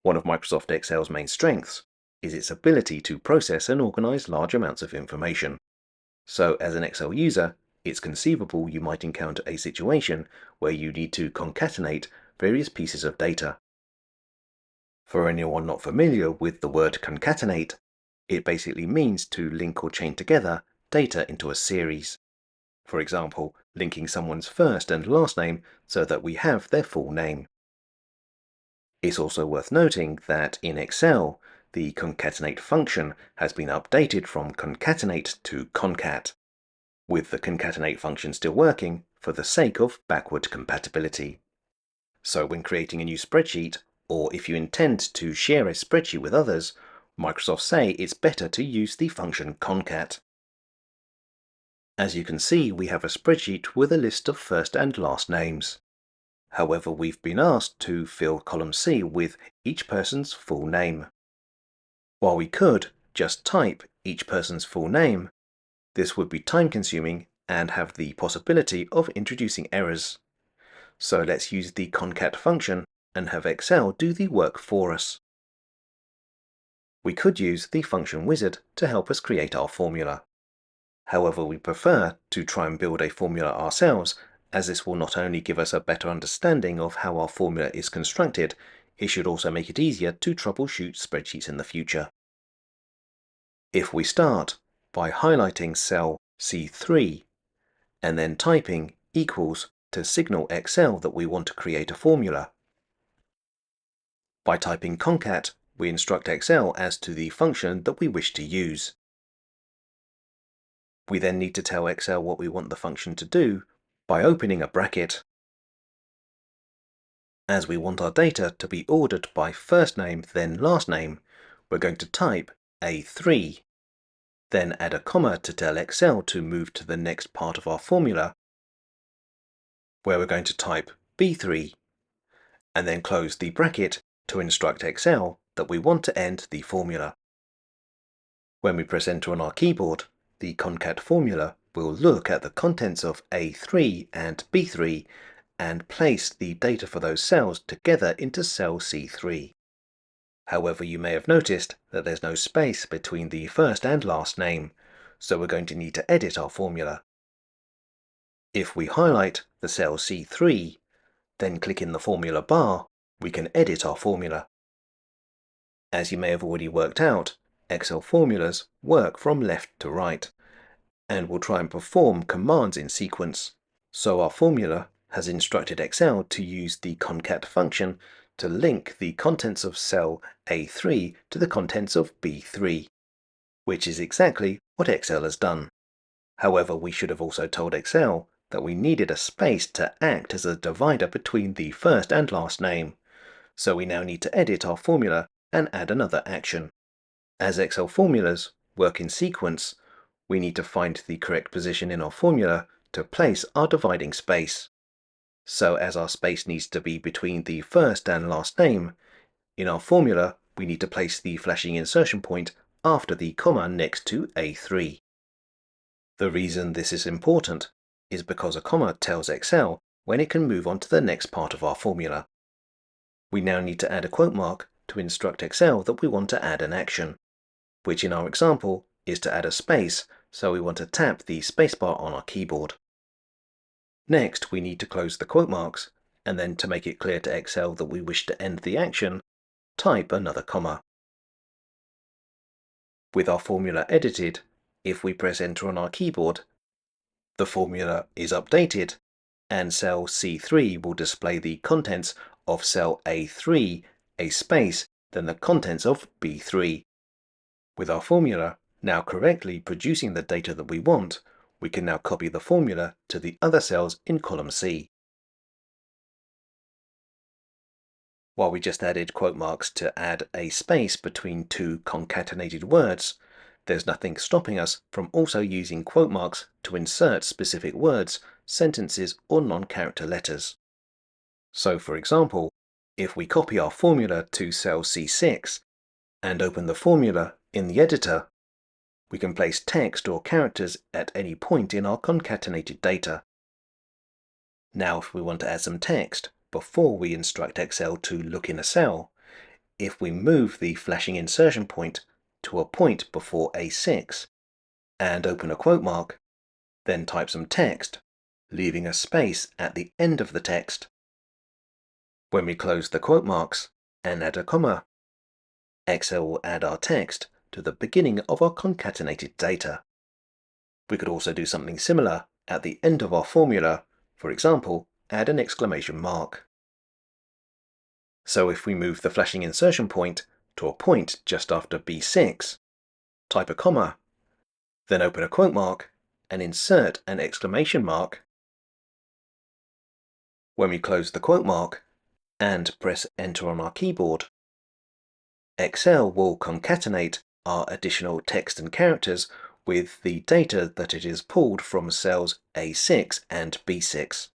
One of Microsoft Excel's main strengths is its ability to process and organize large amounts of information. So as an Excel user, it's conceivable you might encounter a situation where you need to concatenate various pieces of data. For anyone not familiar with the word concatenate, it basically means to link or chain together data into a series. For example, linking someone's first and last name so that we have their full name. It's also worth noting that in Excel, the concatenate function has been updated from concatenate to concat, with the concatenate function still working for the sake of backward compatibility. So when creating a new spreadsheet, or if you intend to share a spreadsheet with others, Microsoft say it's better to use the function concat. As you can see, we have a spreadsheet with a list of first and last names. However, we've been asked to fill column C with each person's full name. While we could just type each person's full name, this would be time-consuming and have the possibility of introducing errors. So let's use the concat function and have Excel do the work for us. We could use the function wizard to help us create our formula. However, we prefer to try and build a formula ourselves, as this will not only give us a better understanding of how our formula is constructed, it should also make it easier to troubleshoot spreadsheets in the future. If we start by highlighting cell C3 and then typing equals to signal Excel that we want to create a formula. By typing concat, we instruct Excel as to the function that we wish to use. We then need to tell Excel what we want the function to do by opening a bracket. As we want our data to be ordered by first name then last name, we're going to type A3, then add a comma to tell Excel to move to the next part of our formula, where we're going to type B3, and then close the bracket to instruct Excel that we want to end the formula. When we press enter on our keyboard, the concat formula will look at the contents of A3 and B3 and place the data for those cells together into cell C3. However, you may have noticed that there's no space between the first and last name, so we're going to need to edit our formula. If we highlight the cell C3, then click in the formula bar, we can edit our formula. As you may have already worked out, Excel formulas work from left to right, and will try and perform commands in sequence. So our formula has instructed Excel to use the concat function to link the contents of cell A3 to the contents of B3, which is exactly what Excel has done. However, we should have also told Excel that we needed a space to act as a divider between the first and last name. So we now need to edit our formula and add another action. As Excel formulas work in sequence, we need to find the correct position in our formula to place our dividing space. So as our space needs to be between the first and last name, in our formula we need to place the flashing insertion point after the comma next to A3. The reason this is important is because a comma tells Excel when it can move on to the next part of our formula. We now need to add a quote mark to instruct Excel that we want to add an action, which in our example is to add a space, so we want to tap the spacebar on our keyboard. Next, we need to close the quote marks, and then to make it clear to Excel that we wish to end the action, type another comma. With our formula edited, if we press enter on our keyboard, the formula is updated, and cell C3 will display the contents of cell A3, a space, then the contents of B3. With our formula now correctly producing the data that we want, we can now copy the formula to the other cells in column C. While we just added quote marks to add a space between two concatenated words, there's nothing stopping us from also using quote marks to insert specific words, sentences, or non-character letters. So for example, if we copy our formula to cell C6 and open the formula in the editor, we can place text or characters at any point in our concatenated data. Now if we want to add some text before we instruct Excel to look in a cell, if we move the flashing insertion point to a point before A6 and open a quote mark, then type some text, leaving a space at the end of the text. When we close the quote marks and add a comma, Excel will add our text to the beginning of our concatenated data. We could also do something similar at the end of our formula, for example, add an exclamation mark. So if we move the flashing insertion point to a point just after B6, type a comma, then open a quote mark and insert an exclamation mark. When we close the quote mark and press Enter on our keyboard, Excel will concatenate our additional text and characters with the data that it is pulled from cells A6 and B6.